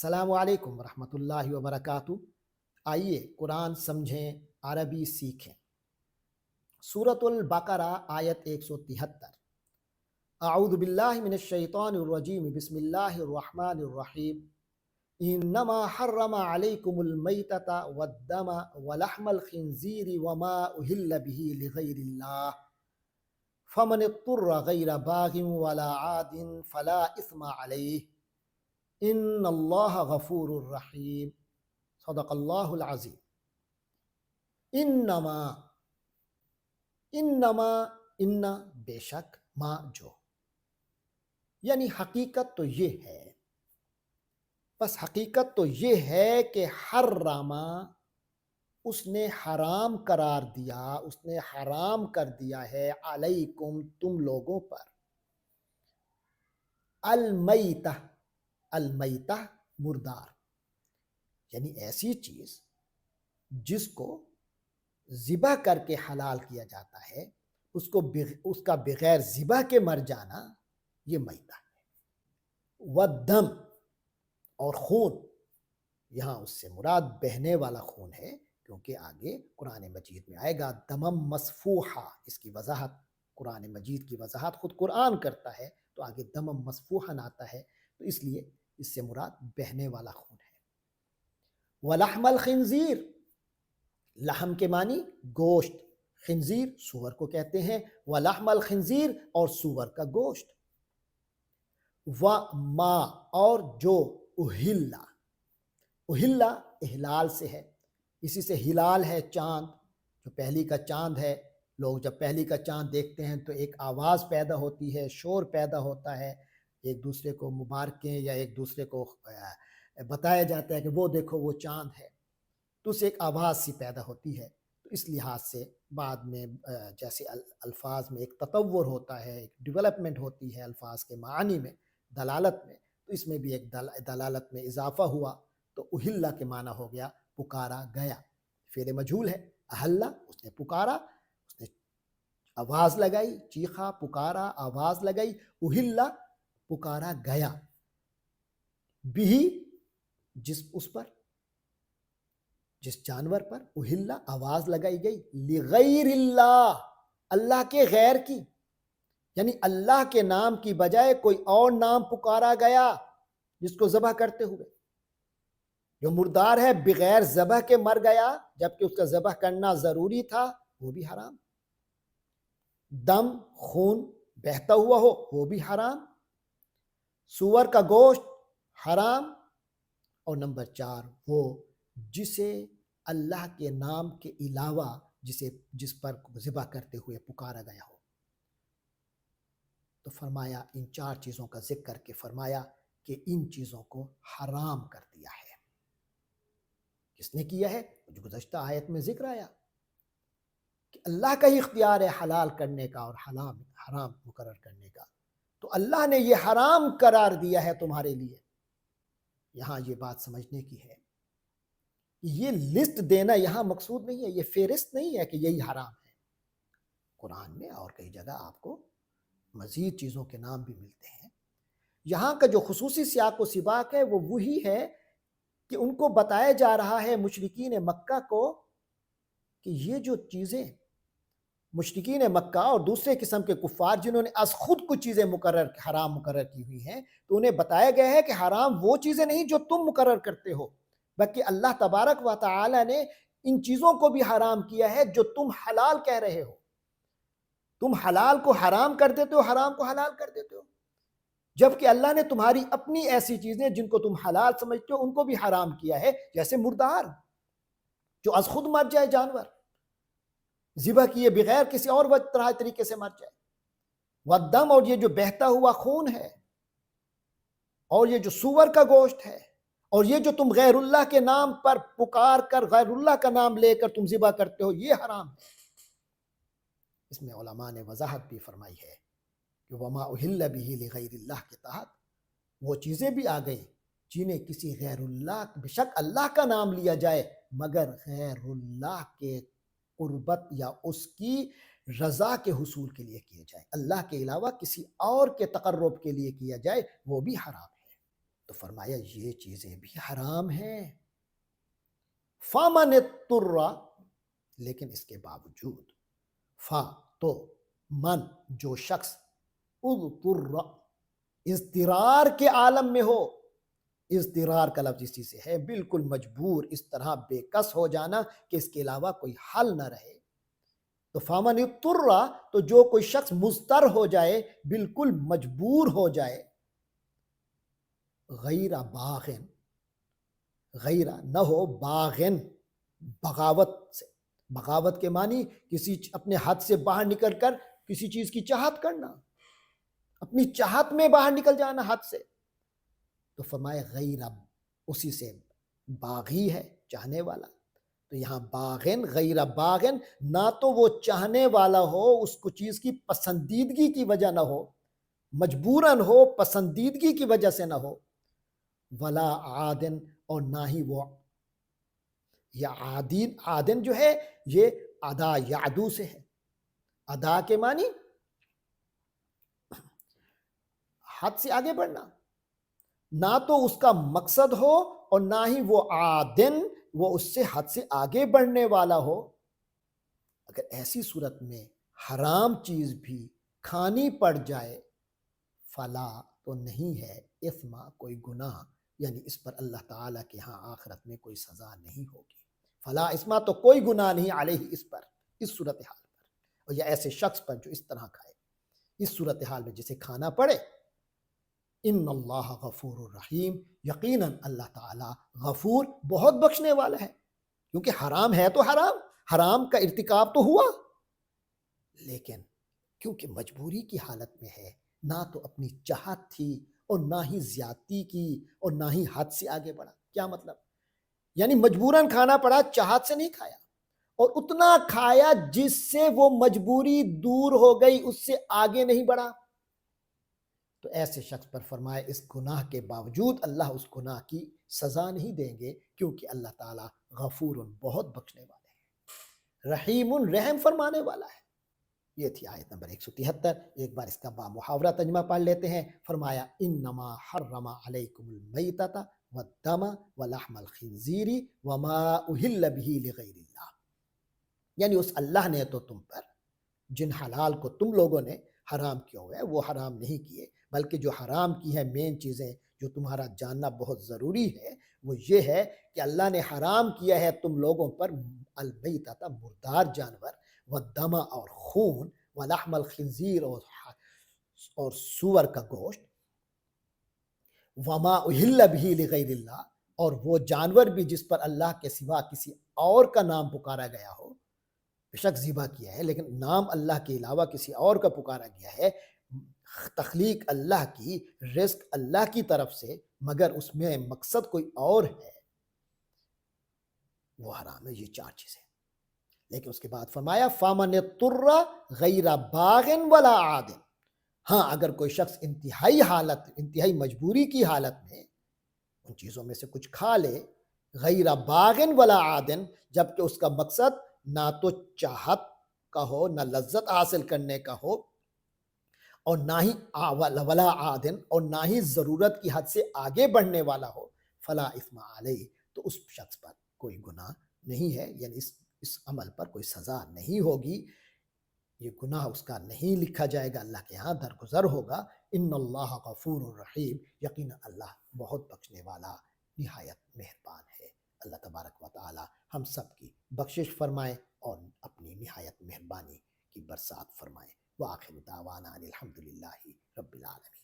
السلام علیکم ورحمۃ اللہ وبرکاتہ۔ آئیے قرآن سمجھیں، عربی سیکھیں۔ سورۃ البقرہ آیت 173۔ اعوذ باللہ من الشیطان الرجیم، بسم اللہ الرحمن الرحیم۔ انما حرم علیکم المیتۃ والدم ولحم الخنزیر وما اہل به لغیر اللہ فمن اضطر غیر باغ ولا عاد فلا اثم علیہ ان اللہ غفور الرحیم۔ صدق اللہ العظیم۔ انما ان بے شک، ما جو، یعنی حقیقت تو یہ ہے، بس حقیقت تو یہ ہے کہ حرما، اس نے حرام قرار دیا، اس نے حرام کر دیا ہے، علیکم تم لوگوں پر، المیتہ، المیتہ مردار، یعنی ایسی چیز جس کو ذبح کر کے حلال کیا جاتا ہے، اس کا بغیر ذبح کے مر جانا، یہ میتہ ہے۔ والدم، اور خون، یہاں اس سے مراد بہنے والا خون ہے، کیونکہ آگے قرآن مجید میں آئے گا دمم مسفوحا، اس کی وضاحت، قرآن مجید کی وضاحت خود قرآن کرتا ہے، تو آگے دمم مسفوحا آتا ہے، تو اس لیے اس سے مراد بہنے والا خون ہے۔ وَلَحْمَ الْخِنْزِيرِ، لحم کے معنی گوشت، خنزیر سور کو کہتے ہیں، وَلَحْمَ الْخِنْزِيرِ، اور سور کا گوشت، وَمَا، اور جو، اہلا، اہلا احلال سے ہے، اسی سے ہلال ہے چاند، جو پہلی کا چاند ہے، لوگ جب پہلی کا چاند دیکھتے ہیں تو ایک آواز پیدا ہوتی ہے، شور پیدا ہوتا ہے، ایک دوسرے کو مبارکیں یا ایک دوسرے کو بتایا جاتا ہے کہ وہ دیکھو وہ چاند ہے، تو اس سے ایک آواز سی پیدا ہوتی ہے۔ تو اس لحاظ سے بعد میں جیسے الفاظ میں ایک تطور ہوتا ہے، ایک ڈیولپمنٹ ہوتی ہے الفاظ کے معانی میں، دلالت میں، تو اس میں بھی ایک دلالت میں اضافہ ہوا، تو اہلا کے معنی ہو گیا پکارا گیا، فعل مجہول ہے، اہلا اس نے پکارا، اس نے آواز لگائی، چیخا، پکارا، آواز لگائی، اہلا پکارا گیا، بھی اس پر، جس جانور پر، اہلا آواز لگائی گئی، لغیر اللہ، اللہ کے غیر کی، یعنی اللہ کے نام کی بجائے کوئی اور نام پکارا گیا جس کو ذبح کرتے ہوئے، جو مردار ہے بغیر ذبح کے مر گیا جبکہ اس کا ذبح کرنا ضروری تھا، وہ بھی حرام۔ دم، خون بہتا ہوا ہو، وہ بھی حرام۔ سور کا گوشت حرام۔ اور نمبر 4، وہ جسے اللہ کے نام کے علاوہ جس پر ذبح کرتے ہوئے پکارا گیا ہو، تو فرمایا ان 4 چیزوں کا ذکر کر کے فرمایا کہ ان چیزوں کو حرام کر دیا ہے۔ کس نے کیا ہے؟ جو گزشتہ آیت میں ذکر آیا کہ اللہ کا ہی اختیار ہے حلال کرنے کا اور حرام مقرر کرنے کا، تو اللہ نے یہ حرام قرار دیا ہے تمہارے لیے۔ یہاں یہ بات سمجھنے کی ہے، یہ لسٹ دینا یہاں مقصود نہیں ہے، یہ فہرست نہیں ہے کہ یہی حرام ہے۔ قرآن میں اور کئی جگہ آپ کو مزید چیزوں کے نام بھی ملتے ہیں۔ یہاں کا جو خصوصی سیاق و سباق ہے وہ وہی ہے کہ ان کو بتایا جا رہا ہے، مشرکین مکہ کو، کہ یہ جو چیزیں مشرکین مکہ اور دوسرے قسم کے کفار جنہوں نے از خود کچھ چیزیں حرام مقرر کی ہوئی ہیں، تو انہیں بتایا گیا ہے کہ حرام وہ چیزیں نہیں جو تم مقرر کرتے ہو، بلکہ اللہ تبارک و تعالی نے ان چیزوں کو بھی حرام کیا ہے جو تم حلال کہہ رہے ہو۔ تم حلال کو حرام کر دیتے ہو، حرام کو حلال کر دیتے ہو، جبکہ اللہ نے تمہاری اپنی ایسی چیزیں جن کو تم حلال سمجھتے ہو ان کو بھی حرام کیا ہے، جیسے مردار جو از خود مر جائے، جانور ذبح کیے بغیر کسی اور طریقے سے مر جائے، والدم، اور یہ جو بہتا ہوا خون ہے، اور یہ جو سور کا گوشت ہے، اور یہ جو تم غیر اللہ کے نام پر پکار کر غیر اللہ کا نام لے کر تم ذبح کرتے ہو، یہ حرام ہے۔ اس میں علماء نے وضاحت بھی فرمائی ہے کہ وما اہل بہ لغیر اللہ کے تحت وہ چیزیں بھی آ گئی جنہیں کسی غیر اللہ، بے شک اللہ کا نام لیا جائے مگر غیر اللہ کے قربت یا اس کی رضا کے حصول کے لیے کیا جائے، اللہ کے علاوہ کسی اور کے تقرب کے لیے کیا جائے، وہ بھی حرام ہے۔ تو فرمایا یہ چیزیں بھی حرام ہیں. فَمَنِ اضْطُرَّ، لیکن اس کے باوجود، فا تو من جو شخص، اضطر اضطرار کے عالم میں ہو. اضطرار کا لفظ اسی سے ہے، بالکل مجبور، اس طرح بے کس ہو جانا کہ اس کے علاوہ کوئی حل نہ رہے. تو فامن اضطر، تو جو کوئی شخص مضطر ہو جائے، بالکل مجبور ہو جائے، غیر باغن، غیر نہ ہو باغن، بغاوت سے. بغاوت کے معنی کسی اپنے حد سے باہر نکل کر کسی چیز کی چاہت کرنا، اپنی چاہت میں باہر نکل جانا حد سے. تو فرمایا غیر، اسی سے باغی ہے، چاہنے والا. تو یہاں باغن، غیر باغن، نہ تو وہ چاہنے والا ہو، اس کو چیز کی پسندیدگی کی وجہ نہ ہو، مجبوراً ہو، پسندیدگی کی وجہ سے نہ ہو. ولا عادن، اور نہ ہی وہ، یا عادین، عادن جو ہے یہ ادا یعدو سے ہے. ادا کے معنی حد سے آگے بڑھنا، نہ تو اس کا مقصد ہو اور نہ ہی وہ عادن، وہ اس سے حد سے آگے بڑھنے والا ہو. اگر ایسی صورت میں حرام چیز بھی کھانی پڑ جائے، فلا، تو نہیں ہے، اثما، کوئی گناہ، یعنی اس پر اللہ تعالیٰ کے ہاں آخرت میں کوئی سزا نہیں ہوگی. فلا اسما، تو کوئی گناہ نہیں علیہ، اس پر، اس صورتحال پر، اور یا ایسے شخص پر جو اس طرح کھائے. اس صورتحال میں جسے کھانا پڑے. ان اللہ غفور الرحیم، یقیناً اللہ تعالیٰ غفور، بہت بخشنے والا ہے. کیونکہ حرام ہے تو حرام، حرام کا ارتکاب تو ہوا، لیکن کیونکہ مجبوری کی حالت میں ہے، نہ تو اپنی چاہت تھی اور نہ ہی زیادتی کی اور نہ ہی حد سے آگے بڑھا. کیا مطلب؟ یعنی مجبوراً کھانا پڑا، چاہت سے نہیں کھایا، اور اتنا کھایا جس سے وہ مجبوری دور ہو گئی، اس سے آگے نہیں بڑھا. تو ایسے شخص پر فرمائے اس گناہ کے باوجود اللہ اس گناہ کی سزا نہیں دیں گے، کیونکہ اللہ تعالیٰ غفور، بہت بخشنے والے ہیں، رحیم، رحم فرمانے والا ہے. یہ تھی آیت نمبر 173. ایک بار اس کا با محاورہ ترجمہ پڑھ لیتے ہیں. فرمایا انما حرم علیکم المیتۃ والدم ولحم الخنزیر وما اہل به لغیر اللہ. یعنی اس اللہ نے تو تم پر جن حلال کو تم لوگوں نے حرام کیا ہوا ہے وہ حرام نہیں کیے، بلکہ جو حرام کی ہے مین چیزیں جو تمہارا جاننا بہت ضروری ہے وہ یہ ہے کہ اللہ نے حرام کیا ہے تم لوگوں پر المیتۃ، مردار جانور، والدم، اور خون، ولحم الخنزیر، اور سور کا گوشت، وما اہل به لغیر اللہ، اور وہ جانور بھی جس پر اللہ کے سوا کسی اور کا نام پکارا گیا ہو. بے شک ذبح کیا ہے لیکن نام اللہ کے علاوہ کسی اور کا پکارا گیا ہے. تخلیق اللہ کی، رزق اللہ کی طرف سے، مگر اس میں مقصد کوئی اور ہے، وہ حرام ہے. یہ چار چیزیں. لیکن اس کے بعد فرمایا فامن اضطر غیر باغ ولا عاد. ہاں، اگر کوئی شخص انتہائی مجبوری کی حالت میں ان چیزوں میں سے کچھ کھا لے، غیر باغ ولا عاد، جبکہ اس کا مقصد نہ تو چاہت کا ہو، نہ لذت حاصل کرنے کا ہو، اور نہ ہی ولا عاد، اور نہ ہی ضرورت کی حد سے آگے بڑھنے والا ہو، فلا اثم علیہ، تو اس شخص پر کوئی گناہ نہیں ہے، یعنی اس عمل پر کوئی سزا نہیں ہوگی، یہ گناہ اس کا نہیں لکھا جائے گا، اللہ کے ہاں درگزر ہوگا. ان اللہ غفور الرحیم، یقینا اللہ بہت بخشنے والا، نہایت مہربان ہے. اللہ تبارک و تعالی ہم سب کی بخشش فرمائے اور اپنی نہایت مہربانی کی برسات فرمائے. وآخر دعوانا الحمدللہ رب العالمین.